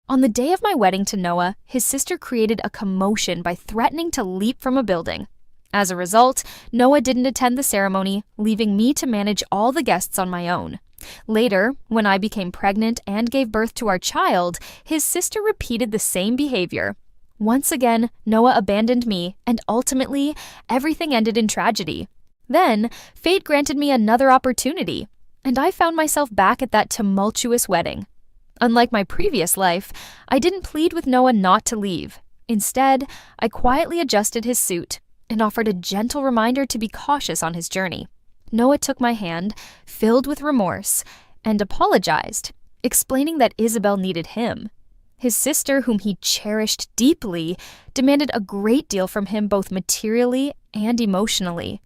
On the day of my wedding to Noah, his sister created a commotion by threatening to leap from a building. As a result, Noah didn't attend the ceremony, leaving me to manage all the guests on my own. Later, when I became pregnant and gave birth to our child, his sister repeated the same behavior. Once again, Noah abandoned me, and ultimately, everything ended in tragedy. Then, fate granted me another opportunity, and I found myself back at that tumultuous wedding. Unlike my previous life, I didn't plead with Noah not to leave. Instead, I quietly adjusted his suit and offered a gentle reminder to be cautious on his journey. Noah took my hand, filled with remorse, and apologized, explaining that Isabel needed him. His sister, whom he cherished deeply, demanded a great deal from him both materially and emotionally.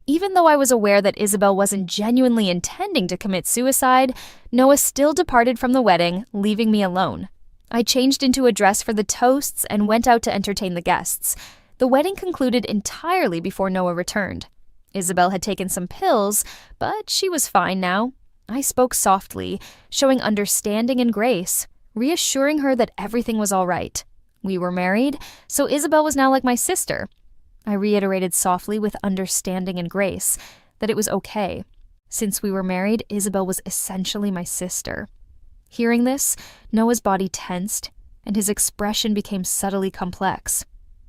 Even though I was aware that Isabel wasn't genuinely intending to commit suicide, Noah still departed from the wedding, leaving me alone. I changed into a dress for the toasts and went out to entertain the guests. The wedding concluded entirely before Noah returned. Isabel had taken some pills, but she was fine now. I spoke softly, showing understanding and grace, reassuring her that everything was all right. We were married, so Isabel was now like my sister. I reiterated softly with understanding and grace that it was okay. Since we were married, Isabel was essentially my sister. Hearing this, Noah's body tensed, and his expression became subtly complex.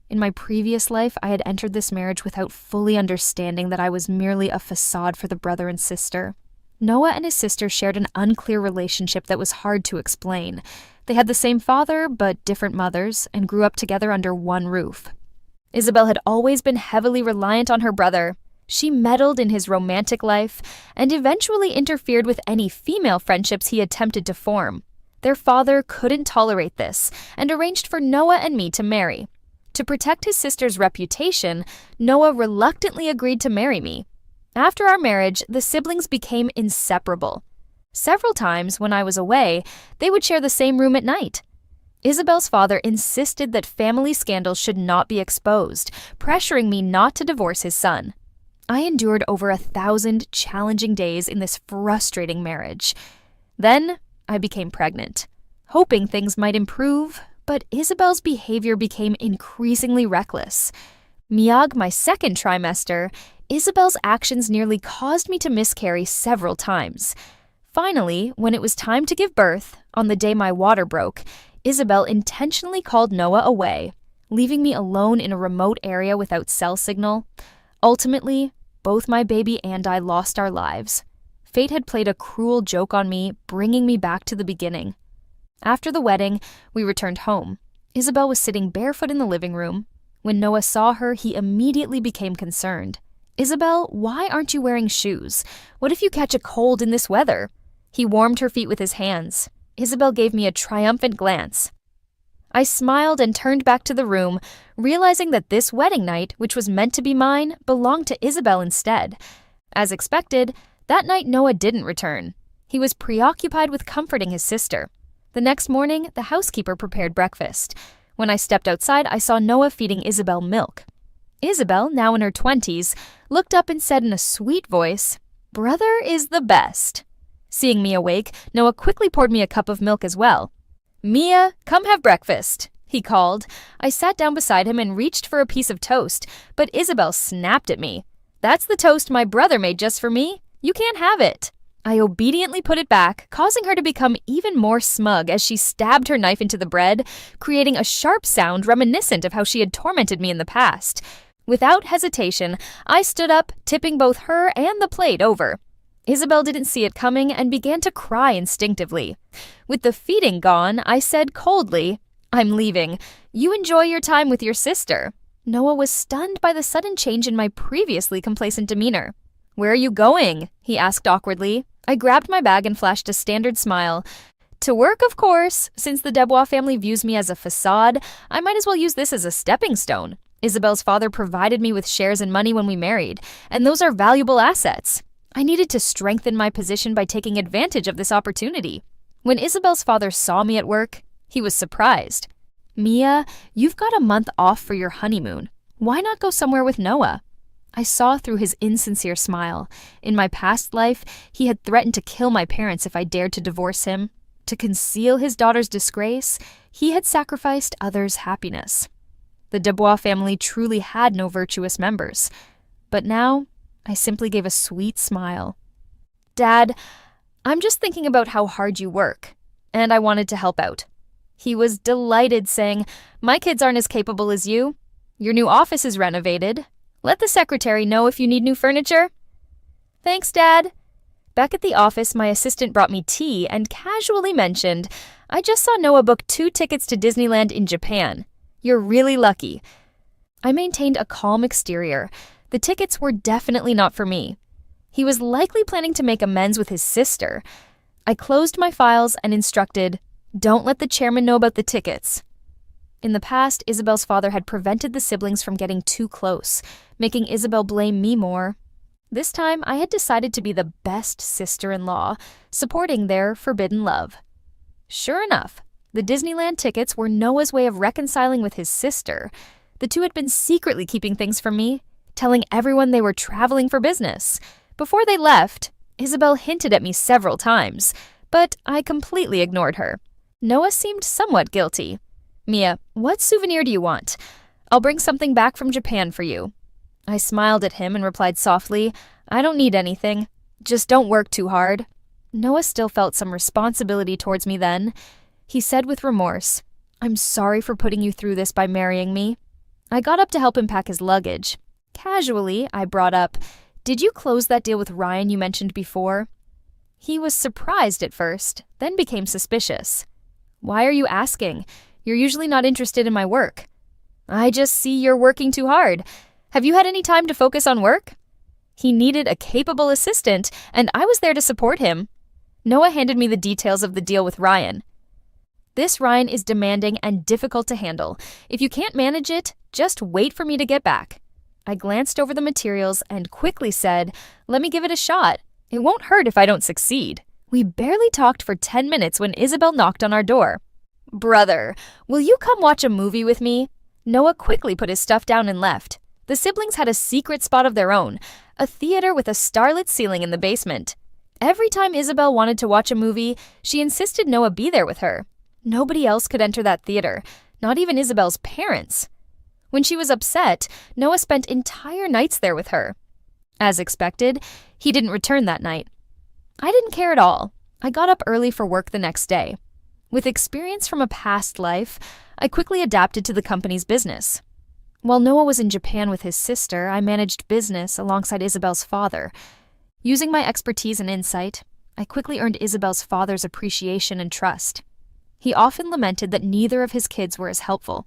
In my previous life, I had entered this marriage without fully understanding that I was merely a facade for the brother and sister. Noah and his sister shared an unclear relationship that was hard to explain. They had the same father, but different mothers, and grew up together under one roof. Isabel had always been heavily reliant on her brother. She meddled in his romantic life and eventually interfered with any female friendships he attempted to form. Their father couldn't tolerate this and arranged for Noah and me to marry. To protect his sister's reputation, Noah reluctantly agreed to marry me. After our marriage, the siblings became inseparable. Several times, when I was away, they would share the same room at night. Isabel's father insisted that family scandals should not be exposed, pressuring me not to divorce his son. I endured over 1,000 challenging days in this frustrating marriage. Then, I became pregnant, hoping things might improve, but Isabel's behavior became increasingly reckless. Miag, my second trimester, Isabel's actions nearly caused me to miscarry several times. Finally, when it was time to give birth, on the day my water broke, Isabel intentionally called Noah away, leaving me alone in a remote area without cell signal. Ultimately, both my baby and I lost our lives. Fate had played a cruel joke on me, bringing me back to the beginning. After the wedding, we returned home. Isabel was sitting barefoot in the living room. When Noah saw her, he immediately became concerned. "Isabel, why aren't you wearing shoes? What if you catch a cold in this weather?" He warmed her feet with his hands. Isabel gave me a triumphant glance. I smiled and turned back to the room, realizing that this wedding night, which was meant to be mine, belonged to Isabel instead. As expected, that night Noah didn't return. He was preoccupied with comforting his sister. The next morning, the housekeeper prepared breakfast. When I stepped outside, I saw Noah feeding Isabel milk. Isabel, now in her 20s, looked up and said in a sweet voice, "Brother is the best." Seeing me awake, Noah quickly poured me a cup of milk as well. "Mia, come have breakfast," he called. I sat down beside him and reached for a piece of toast, but Isabel snapped at me. "That's the toast my brother made just for me. You can't have it." I obediently put it back, causing her to become even more smug as she stabbed her knife into the bread, creating a sharp sound reminiscent of how she had tormented me in the past. Without hesitation, I stood up, tipping both her and the plate over. Isabel didn't see it coming and began to cry instinctively. With the feeding gone, I said coldly, "I'm leaving. You enjoy your time with your sister." Noah was stunned by the sudden change in my previously complacent demeanor. "Where are you going?" he asked awkwardly. I grabbed my bag and flashed a standard smile. "To work, of course. Since the Debois family views me as a facade, I might as well use this as a stepping stone. Isabel's father provided me with shares and money when we married, and those are valuable assets. I needed to strengthen my position by taking advantage of this opportunity." When Isabel's father saw me at work, he was surprised. "Mia, you've got a month off for your honeymoon. Why not go somewhere with Noah?" I saw through his insincere smile. In my past life, he had threatened to kill my parents if I dared to divorce him. To conceal his daughter's disgrace, he had sacrificed others' happiness. The Dubois family truly had no virtuous members. But now, I simply gave a sweet smile. "Dad, I'm just thinking about how hard you work, and I wanted to help out." He was delighted, saying, "My kids aren't as capable as you. Your new office is renovated. Let the secretary know if you need new furniture." "Thanks, Dad." Back at the office, my assistant brought me tea and casually mentioned, "I just saw Noah book 2 tickets to Disneyland in Japan. You're really lucky." I maintained a calm exterior. The tickets were definitely not for me. He was likely planning to make amends with his sister. I closed my files and instructed, "Don't let the chairman know about the tickets." In the past, Isabel's father had prevented the siblings from getting too close, making Isabel blame me more. This time, I had decided to be the best sister-in-law, supporting their forbidden love. Sure enough, the Disneyland tickets were Noah's way of reconciling with his sister. The two had been secretly keeping things from me, telling everyone they were traveling for business. Before they left, Isabel hinted at me several times, but I completely ignored her. Noah seemed somewhat guilty. "Mia, what souvenir do you want? I'll bring something back from Japan for you." I smiled at him and replied softly, "I don't need anything. Just don't work too hard." Noah still felt some responsibility towards me then. He said with remorse, "I'm sorry for putting you through this by marrying me." I got up to help him pack his luggage. Casually, I brought up, "Did you close that deal with Ryan you mentioned before?" He was surprised at first, then became suspicious. "Why are you asking? You're usually not interested in my work." "I just see you're working too hard. Have you had any time to focus on work?" He needed a capable assistant, and I was there to support him. Noah handed me the details of the deal with Ryan. "This Ryan is demanding and difficult to handle. If you can't manage it, just wait for me to get back." I glanced over the materials and quickly said, "Let me give it a shot. It won't hurt if I don't succeed." We barely talked for 10 minutes when Isabel knocked on our door. "Brother, will you come watch a movie with me?" Noah quickly put his stuff down and left. The siblings had a secret spot of their own, a theater with a starlit ceiling in the basement. Every time Isabel wanted to watch a movie, she insisted Noah be there with her. Nobody else could enter that theater, not even Isabel's parents. When she was upset, Noah spent entire nights there with her. As expected, he didn't return that night. I didn't care at all. I got up early for work the next day. With experience from a past life, I quickly adapted to the company's business. While Noah was in Japan with his sister, I managed business alongside Isabel's father. Using my expertise and insight, I quickly earned Isabel's father's appreciation and trust. He often lamented that neither of his kids were as helpful.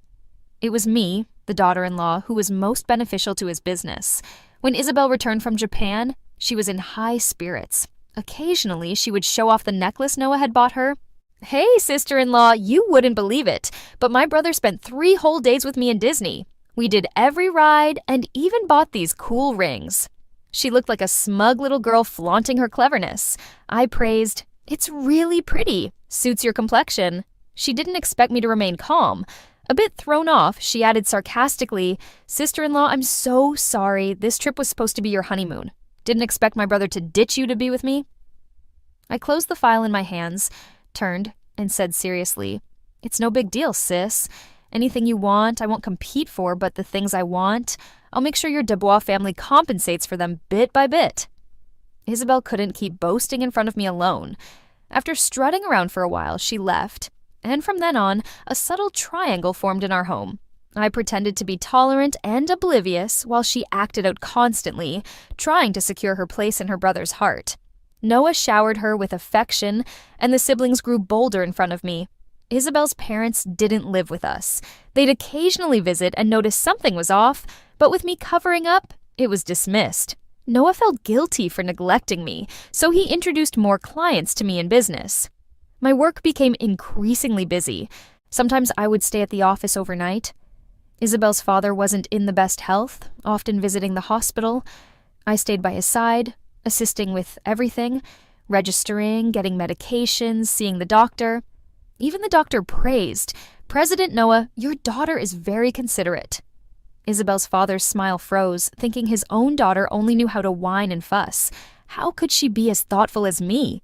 It was me, the daughter-in-law, who was most beneficial to his business. When Isabel returned from Japan, she was in high spirits. Occasionally, she would show off the necklace Noah had bought her. "Hey, sister-in-law, you wouldn't believe it, but my brother spent 3 whole days with me in Disney. We did every ride and even bought these cool rings." She looked like a smug little girl flaunting her cleverness. I praised, "It's really pretty. Suits your complexion." She didn't expect me to remain calm. A bit thrown off, she added sarcastically, "Sister-in-law, I'm so sorry. This trip was supposed to be your honeymoon. Didn't expect my brother to ditch you to be with me." I closed the file in my hands, turned, and said seriously, "It's no big deal, sis. Anything you want, I won't compete for, but the things I want, I'll make sure your Dubois family compensates for them bit by bit." Isabel couldn't keep boasting in front of me alone. After strutting around for a while, she left, and from then on, a subtle triangle formed in our home. I pretended to be tolerant and oblivious while she acted out constantly, trying to secure her place in her brother's heart. Noah showered her with affection, and the siblings grew bolder in front of me. Isabel's parents didn't live with us. They'd occasionally visit and notice something was off, but with me covering up, it was dismissed. Noah felt guilty for neglecting me, so he introduced more clients to me in business. My work became increasingly busy. Sometimes I would stay at the office overnight. Isabel's father wasn't in the best health, often visiting the hospital. I stayed by his side, assisting with everything, registering, getting medications, seeing the doctor. Even the doctor praised, "President Noah, your daughter is very considerate." Isabel's father's smile froze, thinking his own daughter only knew how to whine and fuss. How could she be as thoughtful as me?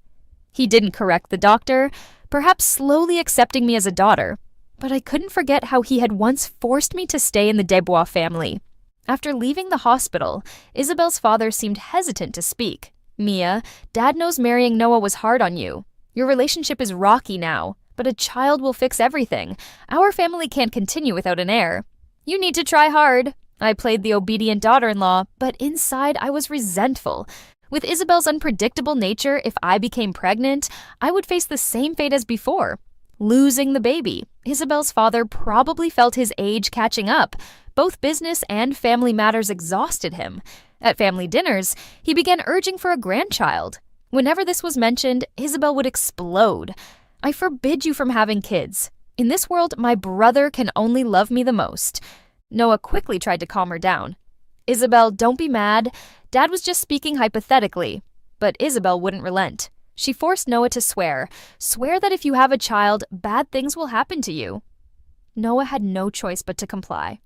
He didn't correct the doctor, perhaps slowly accepting me as a daughter. But I couldn't forget how he had once forced me to stay in the Desbois family. After leaving the hospital, Isabel's father seemed hesitant to speak. "Mia, Dad knows marrying Noah was hard on you. Your relationship is rocky now, but a child will fix everything. Our family can't continue without an heir. You need to try hard." I played the obedient daughter-in-law, but inside I was resentful. With Isabel's unpredictable nature, if I became pregnant, I would face the same fate as before. Losing the baby. Isabel's father probably felt his age catching up. Both business and family matters exhausted him. At family dinners, he began urging for a grandchild. Whenever this was mentioned, Isabel would explode. "I forbid you from having kids. In this world, my brother can only love me the most." Noah quickly tried to calm her down. "Isabel, don't be mad. Dad was just speaking hypothetically." But Isabel wouldn't relent. She forced Noah to swear. "Swear that if you have a child, bad things will happen to you." Noah had no choice but to comply.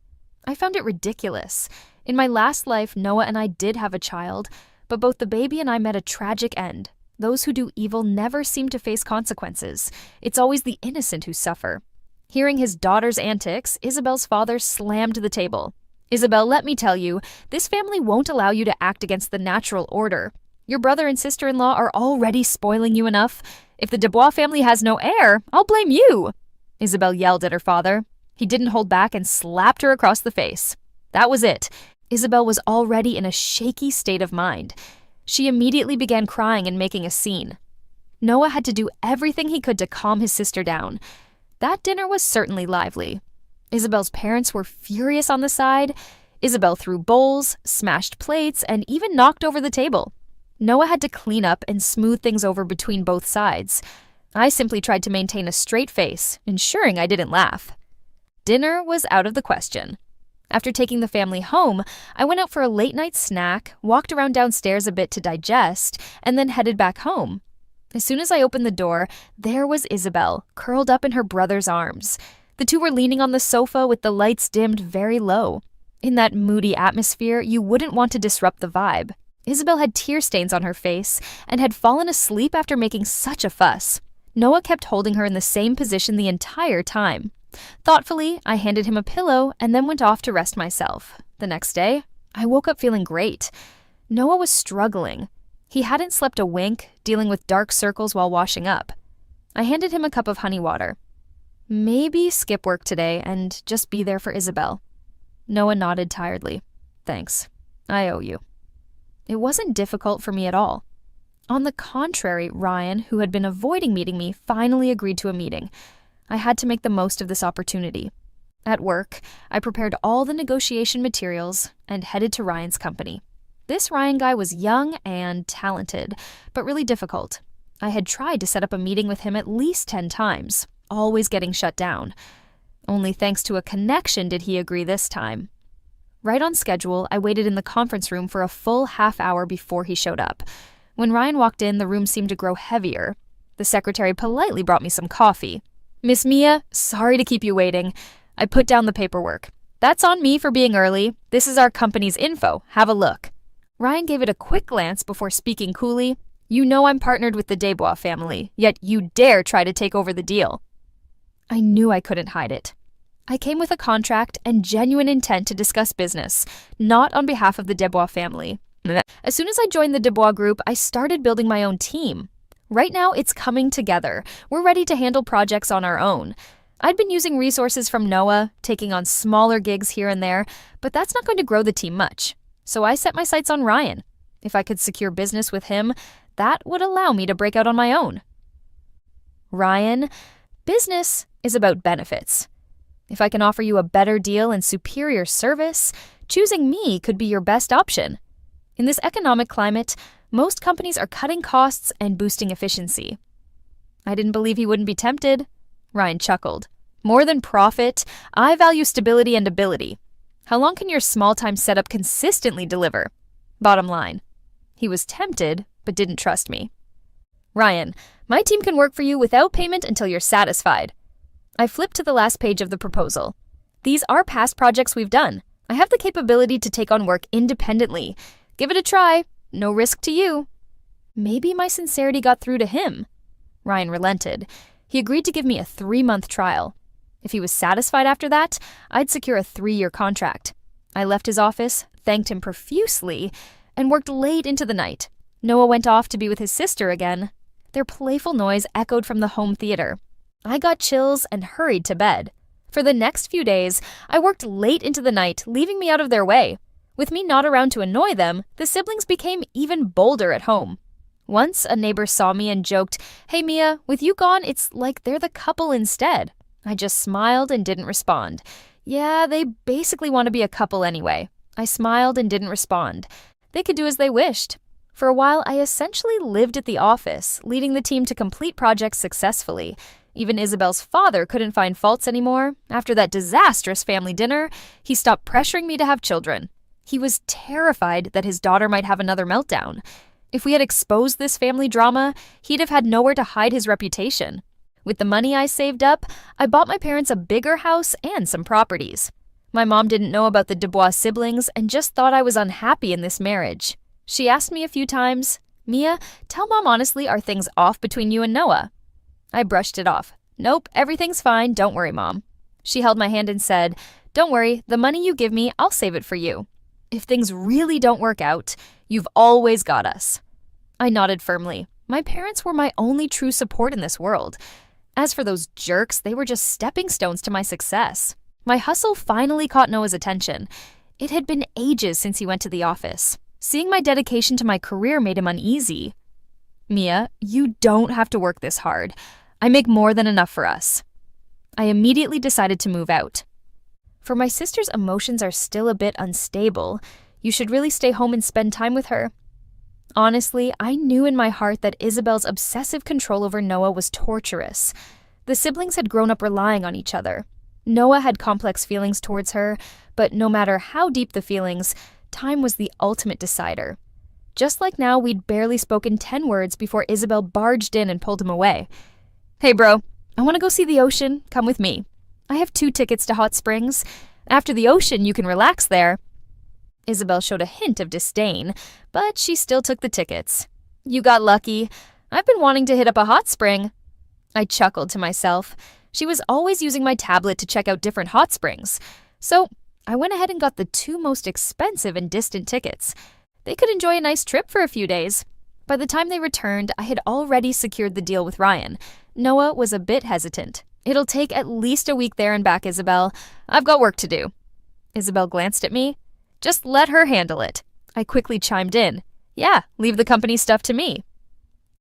I found it ridiculous. In my last life, Noah and I did have a child, but both the baby and I met a tragic end. Those who do evil never seem to face consequences. It's always the innocent who suffer. Hearing his daughter's antics, Isabel's father slammed the table. "Isabel, let me tell you, this family won't allow you to act against the natural order. Your brother and sister-in-law are already spoiling you enough. If the Desbois family has no heir, I'll blame you." Isabel yelled at her father. He didn't hold back and slapped her across the face. That was it. Isabel was already in a shaky state of mind. She immediately began crying and making a scene. Noah had to do everything he could to calm his sister down. That dinner was certainly lively. Isabel's parents were furious on the side. Isabel threw bowls, smashed plates, and even knocked over the table. Noah had to clean up and smooth things over between both sides. I simply tried to maintain a straight face, ensuring I didn't laugh. Dinner was out of the question. After taking the family home, I went out for a late-night snack, walked around downstairs a bit to digest, and then headed back home. As soon as I opened the door, there was Isabel, curled up in her brother's arms. The two were leaning on the sofa with the lights dimmed very low. In that moody atmosphere, you wouldn't want to disrupt the vibe. Isabel had tear stains on her face and had fallen asleep after making such a fuss. Noah kept holding her in the same position the entire time. Thoughtfully, I handed him a pillow and then went off to rest myself. The next day, I woke up feeling great. Noah was struggling. He hadn't slept a wink, dealing with dark circles while washing up. I handed him a cup of honey water. "Maybe skip work today and just be there for Isabel." Noah nodded tiredly. "Thanks. I owe you." It wasn't difficult for me at all. On the contrary, Ryan, who had been avoiding meeting me, finally agreed to a meeting. I had to make the most of this opportunity. At work, I prepared all the negotiation materials and headed to Ryan's company. This Ryan guy was young and talented, but really difficult. I had tried to set up a meeting with him at least 10 times, always getting shut down. Only thanks to a connection did he agree this time. Right on schedule, I waited in the conference room for a full half hour before he showed up. When Ryan walked in, the room seemed to grow heavier. The secretary politely brought me some coffee. "Miss Mia, sorry to keep you waiting." I put down the paperwork. "That's on me for being early. This is our company's info. Have a look." Ryan gave it a quick glance before speaking coolly. "You know I'm partnered with the Desbois family, yet you dare try to take over the deal." I knew I couldn't hide it. I came with a contract and genuine intent to discuss business, not on behalf of the Desbois family. As soon as I joined the Desbois group, I started building my own team. Right now, it's coming together. We're ready to handle projects on our own. I'd been using resources from Noah, taking on smaller gigs here and there, but that's not going to grow the team much. So I set my sights on Ryan. If I could secure business with him, that would allow me to break out on my own. Ryan, business is about benefits. If I can offer you a better deal and superior service, choosing me could be your best option. In this economic climate, most companies are cutting costs and boosting efficiency. I didn't believe he wouldn't be tempted. Ryan chuckled. "More than profit, I value stability and ability. How long can your small-time setup consistently deliver? Bottom line." He was tempted, but didn't trust me. "Ryan, my team can work for you without payment until you're satisfied." I flipped to the last page of the proposal. "These are past projects we've done. I have the capability to take on work independently. Give it a try. No risk to you." Maybe my sincerity got through to him. Ryan relented. He agreed to give me a 3-month trial. If he was satisfied after that, I'd secure a 3-year contract. I left his office, thanked him profusely, and worked late into the night. Noah went off to be with his sister again. Their playful noise echoed from the home theater. I got chills and hurried to bed. For the next few days, I worked late into the night, leaving me out of their way. With me not around to annoy them, the siblings became even bolder at home. Once, a neighbor saw me and joked, "Hey Mia, with you gone, it's like they're the couple instead." I just smiled and didn't respond. Yeah, they basically want to be a couple anyway. I smiled and didn't respond. They could do as they wished. For a while, I essentially lived at the office, leading the team to complete projects successfully. Even Isabel's father couldn't find faults anymore. After that disastrous family dinner, he stopped pressuring me to have children. He was terrified that his daughter might have another meltdown. If we had exposed this family drama, he'd have had nowhere to hide his reputation. With the money I saved up, I bought my parents a bigger house and some properties. My mom didn't know about the Dubois siblings and just thought I was unhappy in this marriage. She asked me a few times, "Mia, tell Mom honestly, are things off between you and Noah?" I brushed it off. "Nope, everything's fine, don't worry, Mom." She held my hand and said, "Don't worry, the money you give me, I'll save it for you. If things really don't work out, you've always got us." I nodded firmly. My parents were my only true support in this world. As for those jerks, they were just stepping stones to my success. My hustle finally caught Noah's attention. It had been ages since he went to the office. Seeing my dedication to my career made him uneasy. "Mia, you don't have to work this hard. I make more than enough for us." I immediately decided to move out. For my sister's emotions are still a bit unstable. You should really stay home and spend time with her. Honestly, I knew in my heart that Isabel's obsessive control over Noah was torturous. The siblings had grown up relying on each other. Noah had complex feelings towards her, but no matter how deep the feelings, time was the ultimate decider. Just like now, we'd barely spoken 10 words before Isabel barged in and pulled him away. "Hey bro, I want to go see the ocean. Come with me. I have 2 tickets to Hot Springs. After the ocean, you can relax there." Isabel showed a hint of disdain, but she still took the tickets. "You got lucky. I've been wanting to hit up a hot spring." I chuckled to myself. She was always using my tablet to check out different hot springs. So I went ahead and got the 2 most expensive and distant tickets. They could enjoy a nice trip for a few days. By the time they returned, I had already secured the deal with Ryan. Noah was a bit hesitant. "It'll take at least a week there and back, Isabel. I've got work to do." Isabel glanced at me. "Just let her handle it." I quickly chimed in. "Yeah, leave the company stuff to me."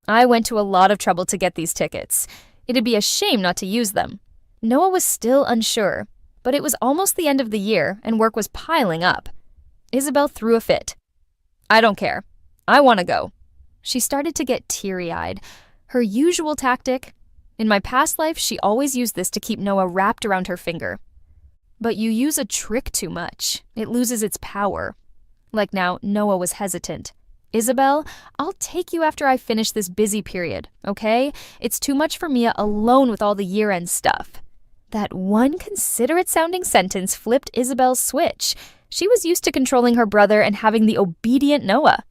I went to a lot of trouble to get these tickets. It'd be a shame not to use them. Noah was still unsure, but it was almost the end of the year and work was piling up. Isabel threw a fit. "I don't care. I want to go." She started to get teary-eyed. Her usual tactic. In my past life, she always used this to keep Noah wrapped around her finger. But you use a trick too much, it loses its power. Like now, Noah was hesitant. "Isabel, I'll take you after I finish this busy period, okay? It's too much for Mia alone with all the year-end stuff." That one considerate-sounding sentence flipped Isabel's switch. She was used to controlling her brother and having the obedient Noah.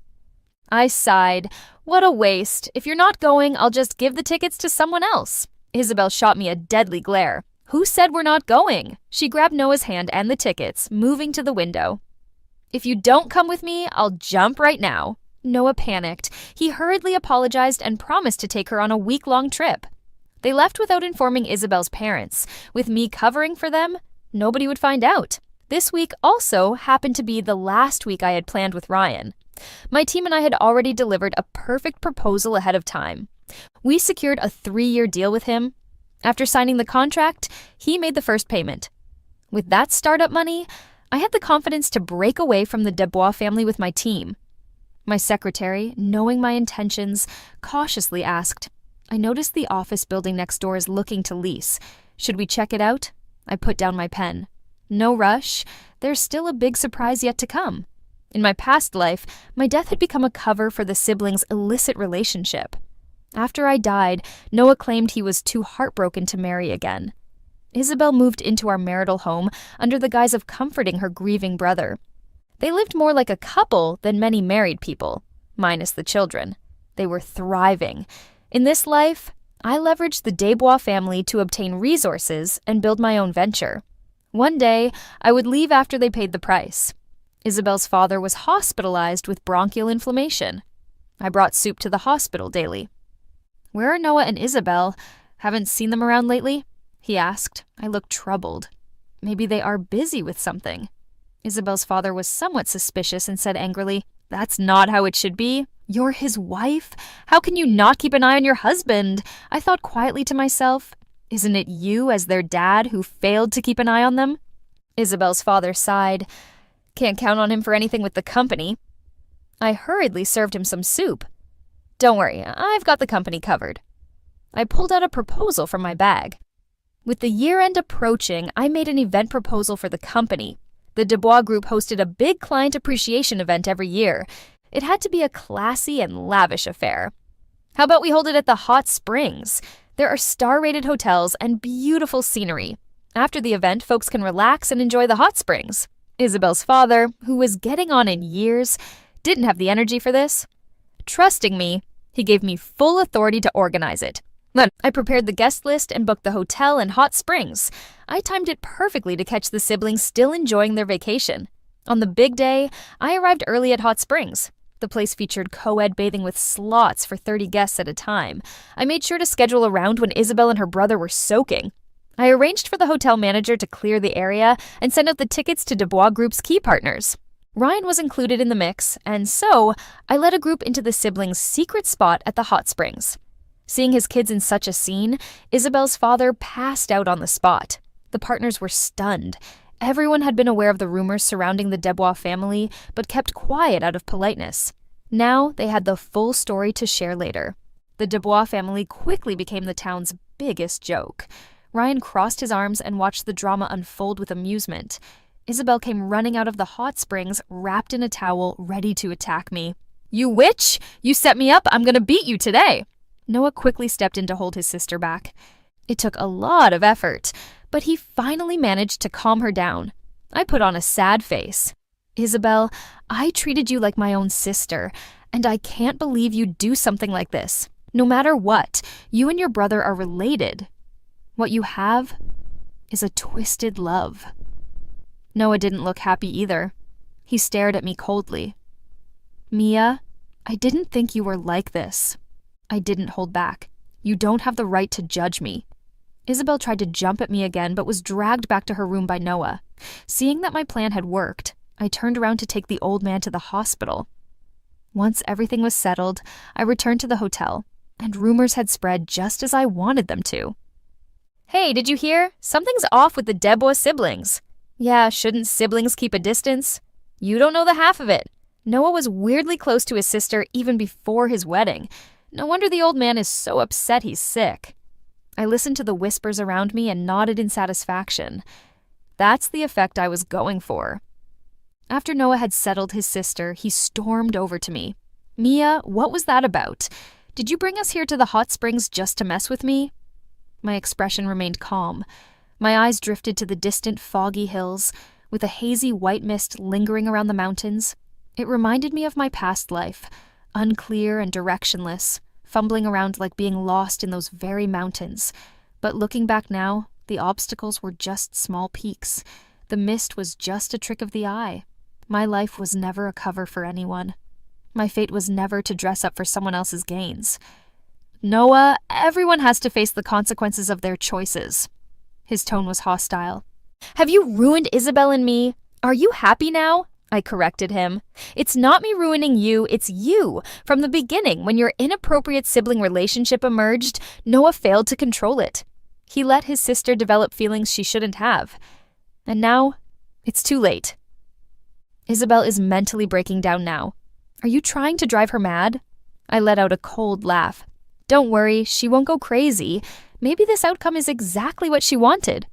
I sighed. What a waste. If you're not going, I'll just give the tickets to someone else. Isabel shot me a deadly glare. "Who said we're not going?" She grabbed Noah's hand and the tickets, moving to the window. "If you don't come with me, I'll jump right now." Noah panicked. He hurriedly apologized and promised to take her on a week-long trip. They left without informing Isabel's parents. With me covering for them, nobody would find out. This week also happened to be the last week I had planned with Ryan. My team and I had already delivered a perfect proposal ahead of time. We secured a 3-year deal with him. After signing the contract, he made the first payment. With that startup money, I had the confidence to break away from the Dubois family with my team. My secretary, knowing my intentions, cautiously asked, "I noticed the office building next door is looking to lease. Should we check it out?" I put down my pen. No rush. There's still a big surprise yet to come. In my past life, my death had become a cover for the siblings' illicit relationship. After I died, Noah claimed he was too heartbroken to marry again. Isabel moved into our marital home under the guise of comforting her grieving brother. They lived more like a couple than many married people, minus the children. They were thriving. In this life, I leveraged the Desbois family to obtain resources and build my own venture. One day, I would leave after they paid the price. Isabel's father was hospitalized with bronchial inflammation. I brought soup to the hospital daily. "Where are Noah and Isabel? Haven't seen them around lately?" he asked. I looked troubled. Maybe they are busy with something. Isabel's father was somewhat suspicious and said angrily, "That's not how it should be. You're his wife. How can you not keep an eye on your husband?" I thought quietly to myself, "Isn't it you, as their dad, who failed to keep an eye on them?" Isabel's father sighed. "Can't count on him for anything with the company." I hurriedly served him some soup. "Don't worry, I've got the company covered." I pulled out a proposal from my bag. With the year-end approaching, I made an event proposal for the company. The Desbois Group hosted a big client appreciation event every year. It had to be a classy and lavish affair. "How about we hold it at the Hot Springs? There are star-rated hotels and beautiful scenery. After the event, folks can relax and enjoy the hot springs." Isabel's father, who was getting on in years, didn't have the energy for this. Trusting me, he gave me full authority to organize it. Then I prepared the guest list and booked the hotel and hot springs. I timed it perfectly to catch the siblings still enjoying their vacation. On the big day, I arrived early at Hot Springs. The place featured co-ed bathing with slots for 30 guests at a time. I made sure to schedule around when Isabel and her brother were soaking. I arranged for the hotel manager to clear the area and send out the tickets to Desbois Group's key partners. Ryan was included in the mix, and so I led a group into the siblings' secret spot at the hot springs. Seeing his kids in such a scene, Isabel's father passed out on the spot. The partners were stunned. Everyone had been aware of the rumors surrounding the Desbois family, but kept quiet out of politeness. Now they had the full story to share later. The Desbois family quickly became the town's biggest joke. Ryan crossed his arms and watched the drama unfold with amusement. Isabel came running out of the hot springs, wrapped in a towel, ready to attack me. "You witch! You set me up! I'm gonna beat you today!" Noah quickly stepped in to hold his sister back. It took a lot of effort, but he finally managed to calm her down. I put on a sad face. "Isabel, I treated you like my own sister, and I can't believe you'd do something like this. No matter what, you and your brother are related. What you have is a twisted love." Noah didn't look happy either. He stared at me coldly. "Mia, I didn't think you were like this." I didn't hold back. "You don't have the right to judge me." Isabel tried to jump at me again, but was dragged back to her room by Noah. Seeing that my plan had worked, I turned around to take the old man to the hospital. Once everything was settled, I returned to the hotel, and rumors had spread just as I wanted them to. "Hey, did you hear? Something's off with the Desbois siblings." "Yeah, shouldn't siblings keep a distance?" "You don't know the half of it. Noah was weirdly close to his sister even before his wedding. No wonder the old man is so upset he's sick." I listened to the whispers around me and nodded in satisfaction. That's the effect I was going for. After Noah had settled his sister, he stormed over to me. "Mia, what was that about? Did you bring us here to the hot springs just to mess with me?" My expression remained calm. My eyes drifted to the distant foggy hills, with a hazy white mist lingering around the mountains. It reminded me of my past life, unclear and directionless, fumbling around like being lost in those very mountains. But looking back now, the obstacles were just small peaks. The mist was just a trick of the eye. My life was never a cover for anyone. My fate was never to dress up for someone else's gains. "Noah, everyone has to face the consequences of their choices." His tone was hostile. "Have you ruined Isabel and me? Are you happy now?" I corrected him. "It's not me ruining you, it's you. From the beginning, when your inappropriate sibling relationship emerged, Noah failed to control it. He let his sister develop feelings she shouldn't have. And now, it's too late." Isabel is mentally breaking down now. "Are you trying to drive her mad?" I let out a cold laugh. "Don't worry, she won't go crazy. Maybe this outcome is exactly what she wanted."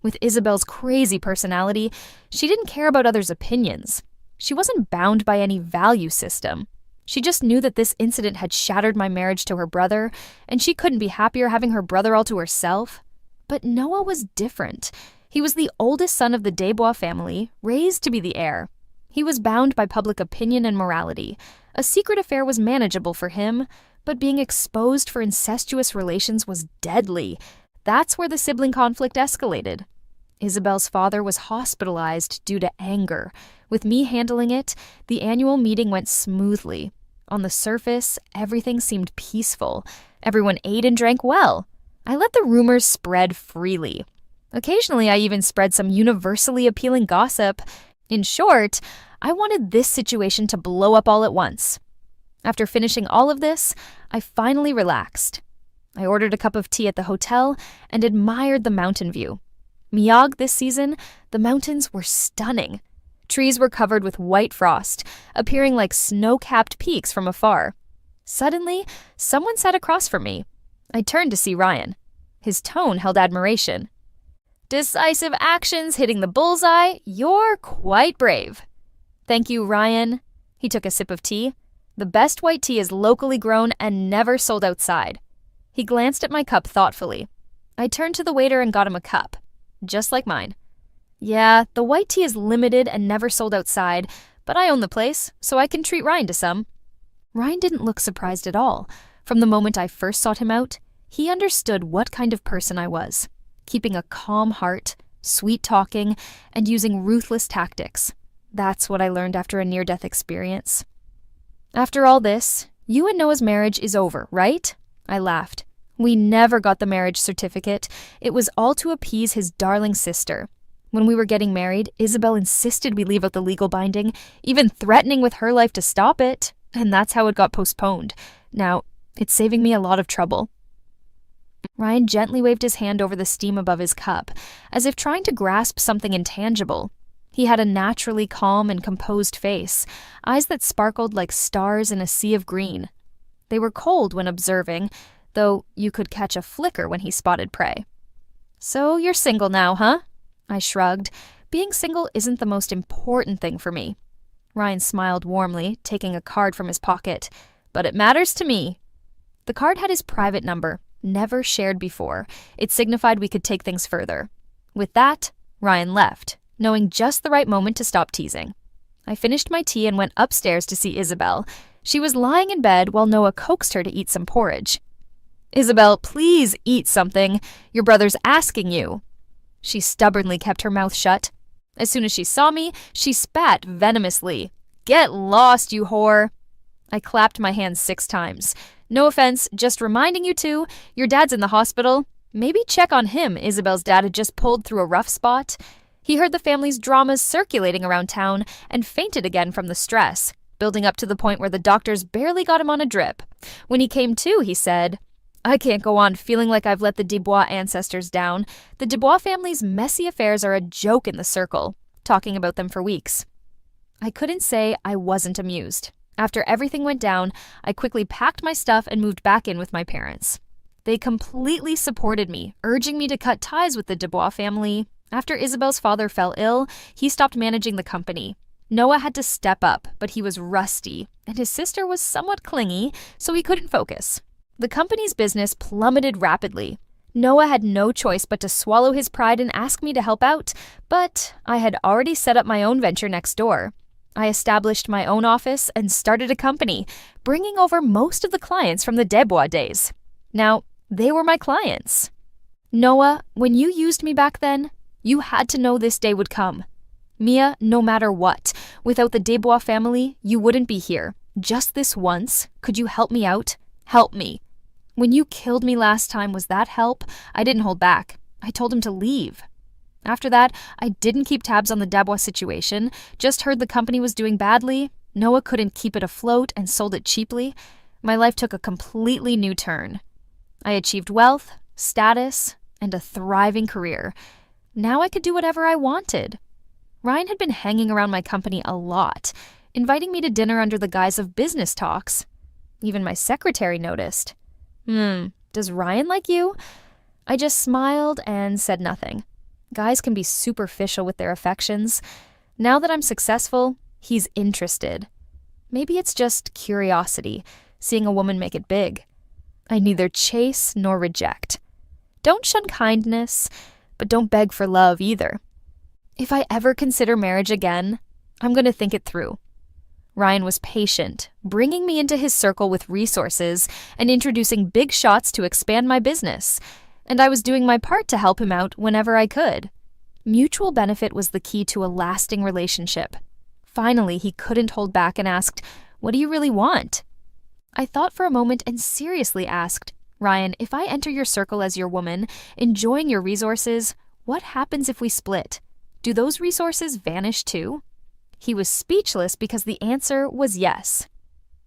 With Isabel's crazy personality, she didn't care about others' opinions. She wasn't bound by any value system. She just knew that this incident had shattered my marriage to her brother, and she couldn't be happier having her brother all to herself. But Noah was different. He was the oldest son of the Desbois family, raised to be the heir. He was bound by public opinion and morality. A secret affair was manageable for him, But being exposed for incestuous relations was deadly. That's where the sibling conflict escalated. Isabel's father was hospitalized due to anger. With me handling it, the annual meeting went smoothly. On the surface, everything seemed peaceful. Everyone ate and drank well. I let the rumors spread freely. Occasionally, I even spread some universally appealing gossip. In short, I wanted this situation to blow up all at once. After finishing all of this, I finally relaxed. I ordered a cup of tea at the hotel and admired the mountain view. Miyagi this season, the mountains were stunning. Trees were covered with white frost, appearing like snow-capped peaks from afar. Suddenly, someone sat across from me. I turned to see Ryan. His tone held admiration. "Decisive actions hitting the bullseye. You're quite brave." "Thank you, Ryan." He took a sip of tea. "The best white tea is locally grown and never sold outside." He glanced at my cup thoughtfully. I turned to the waiter and got him a cup, just like mine. "Yeah, the white tea is limited and never sold outside, but I own the place, so I can treat Ryan to some." Ryan didn't look surprised at all. From the moment I first sought him out, he understood what kind of person I was, keeping a calm heart, sweet-talking, and using ruthless tactics. That's what I learned after a near-death experience. "After all this, you and Noah's marriage is over, right?" I laughed. "We never got the marriage certificate. It was all to appease his darling sister. When we were getting married, Isabel insisted we leave out the legal binding, even threatening with her life to stop it, and that's how it got postponed. Now, it's saving me a lot of trouble." Ryan gently waved his hand over the steam above his cup, as if trying to grasp something intangible. He had a naturally calm and composed face, eyes that sparkled like stars in a sea of green. They were cold when observing, though you could catch a flicker when he spotted prey. "So you're single now, huh?" I shrugged. Being single isn't the most important thing for me. Ryan smiled warmly, taking a card from his pocket. "But it matters to me." The card had his private number, never shared before. It signified we could take things further. With that, Ryan left, knowing just the right moment to stop teasing. I finished my tea and went upstairs to see Isabel. She was lying in bed while Noah coaxed her to eat some porridge. "Isabel, please eat something. Your brother's asking you." She stubbornly kept her mouth shut. As soon as she saw me, she spat venomously. "Get lost, you whore." I clapped my hands 6 times. "No offense, just reminding you two, your dad's in the hospital. Maybe check on him. Isabel's dad had just pulled through a rough spot. He heard the family's dramas circulating around town and fainted again from the stress, building up to the point where the doctors barely got him on a drip. When he came to, he said, 'I can't go on feeling like I've let the Dubois ancestors down. The Dubois family's messy affairs are a joke in the circle,' talking about them for weeks." I couldn't say I wasn't amused. After everything went down, I quickly packed my stuff and moved back in with my parents. They completely supported me, urging me to cut ties with the Dubois family. After Isabel's father fell ill, he stopped managing the company. Noah had to step up, but he was rusty, and his sister was somewhat clingy, so he couldn't focus. The company's business plummeted rapidly. Noah had no choice but to swallow his pride and ask me to help out, but I had already set up my own venture next door. I established my own office and started a company, bringing over most of the clients from the Dubois days. Now, they were my clients. "Noah, when you used me back then, you had to know this day would come. Mia, no matter what, without the Dubois family, you wouldn't be here. Just this once, could you help me out? Help me. When you killed me last time, was that help? I didn't hold back. I told him to leave." After that, I didn't keep tabs on the Dubois situation, just heard the company was doing badly. Noah couldn't keep it afloat and sold it cheaply. My life took a completely new turn. I achieved wealth, status, and a thriving career. Now I could do whatever I wanted. Ryan had been hanging around my company a lot, inviting me to dinner under the guise of business talks. Even my secretary noticed. Does Ryan like you?" I just smiled and said nothing. Guys can be superficial with their affections. Now that I'm successful, he's interested. Maybe it's just curiosity, seeing a woman make it big. I neither chase nor reject. Don't shun kindness, but don't beg for love either. If I ever consider marriage again, I'm going to think it through. Ryan was patient, bringing me into his circle with resources and introducing big shots to expand my business. And I was doing my part to help him out whenever I could. Mutual benefit was the key to a lasting relationship. Finally, he couldn't hold back and asked, "What do you really want?" I thought for a moment and seriously asked, "Ryan, if I enter your circle as your woman, enjoying your resources, what happens if we split? Do those resources vanish too?" He was speechless because the answer was yes.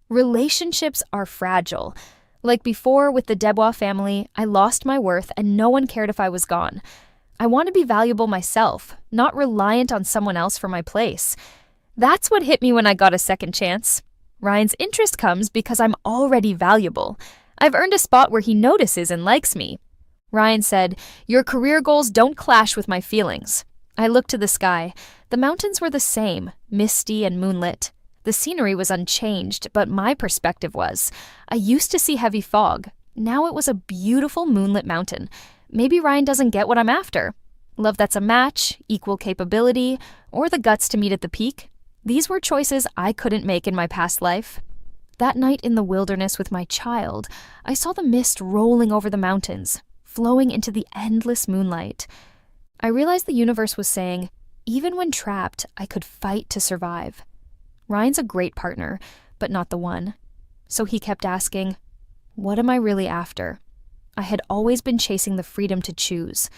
Relationships are fragile. Like before with the Debois family, I lost my worth and no one cared if I was gone. I want to be valuable myself, not reliant on someone else for my place. That's what hit me when I got a second chance. Ryan's interest comes because I'm already valuable. I've earned a spot where he notices and likes me. Ryan said, "Your career goals don't clash with my feelings." I looked to the sky. The mountains were the same, misty and moonlit. The scenery was unchanged, but my perspective was. I used to see heavy fog. Now it was a beautiful moonlit mountain. Maybe Ryan doesn't get what I'm after. Love that's a match, equal capability, or the guts to meet at the peak. These were choices I couldn't make in my past life. That night in the wilderness with my child, I saw the mist rolling over the mountains, flowing into the endless moonlight. I realized the universe was saying, even when trapped, I could fight to survive. Ryan's a great partner, but not the one. So he kept asking, what am I really after? I had always been chasing the freedom to choose.